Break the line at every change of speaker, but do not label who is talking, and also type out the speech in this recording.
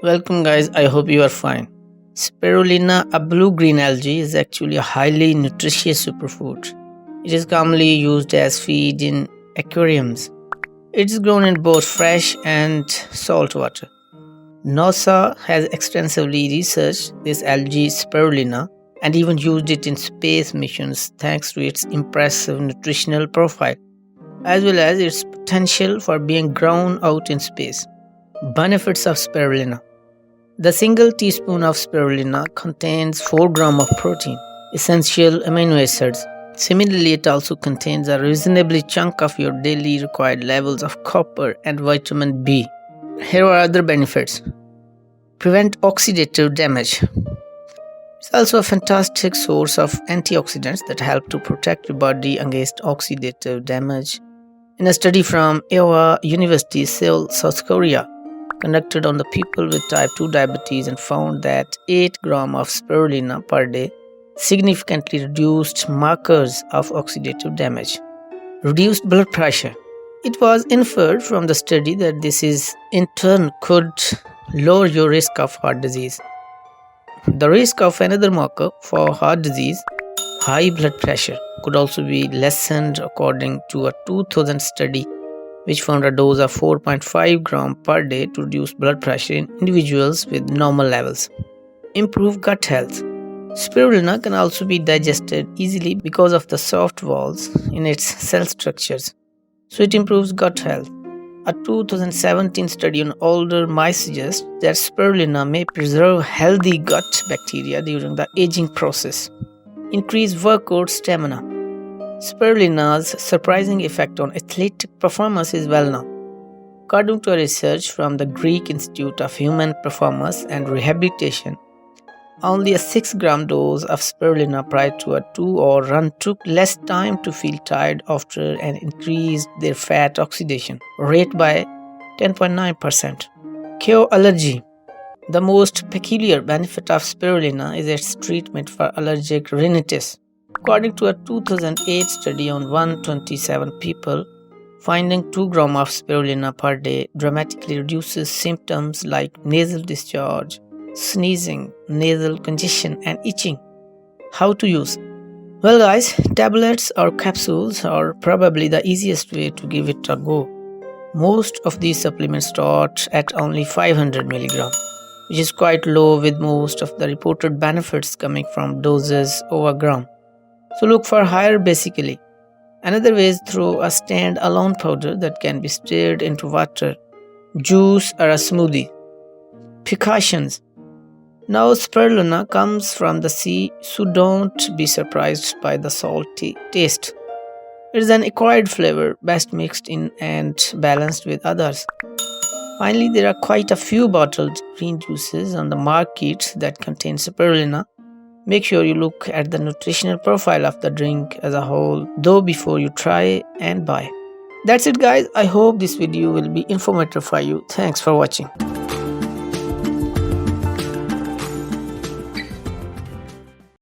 Welcome guys, I hope you are fine. Spirulina, a blue-green algae, is actually a highly nutritious superfood. It is commonly used as feed in aquariums. It is grown in both fresh and saltwater. NASA has extensively researched this algae spirulina and even used it in space missions thanks to its impressive nutritional profile, as well as its potential for being grown out in space. Benefits of spirulina. The single teaspoon of spirulina contains 4 grams of protein, essential amino acids. Similarly, it also contains a reasonably chunk of your daily required levels of copper and vitamin B. Here are other benefits. Prevent oxidative damage. It's also a fantastic source of antioxidants that help to protect your body against oxidative damage. In a study from Iowa University, Seoul, South Korea, conducted on the people with type 2 diabetes and found that 8 grams of spirulina per day significantly reduced markers of oxidative damage. Reduced blood pressure. It was inferred from the study that this is in turn could lower your risk of heart disease. The risk of another marker for heart disease, high blood pressure, could also be lessened according to a 2000 study which found a dose of 4.5 grams per day to reduce blood pressure in individuals with normal levels. Improve gut health. Spirulina can also be digested easily because of the soft walls in its cell structures, so it improves gut health. A 2017 study on older mice suggests that spirulina may preserve healthy gut bacteria during the aging process. Increase workout stamina. Spirulina's surprising effect on athletic performance is well known. According to a research from the Greek Institute of Human Performance and Rehabilitation, only a 6-gram dose of spirulina prior to a 2-hour run took less time to feel tired after and increased their fat oxidation rate by 10.9%. Cure allergy. The most peculiar benefit of spirulina is its treatment for allergic rhinitis. According to a 2008 study on 127 people, finding 2 grams of spirulina per day dramatically reduces symptoms like nasal discharge, sneezing, nasal congestion, and itching. How to use? Well guys, tablets or capsules are probably the easiest way to give it a go. Most of these supplements start at only 500 mg, which is quite low, with most of the reported benefits coming from doses over gram. So look for higher basically. Another way is through a stand-alone powder that can be stirred into water, juice, or a smoothie. Precautions. Now spirulina comes from the sea, so don't be surprised by the salty taste. It is an acquired flavor, best mixed in and balanced with others. Finally, there are quite a few bottled green juices on the market that contain spirulina. Make sure you look at the nutritional profile of the drink as a whole, though, before you try and buy. That's it guys, I hope this video will be informative for you. Thanks for watching.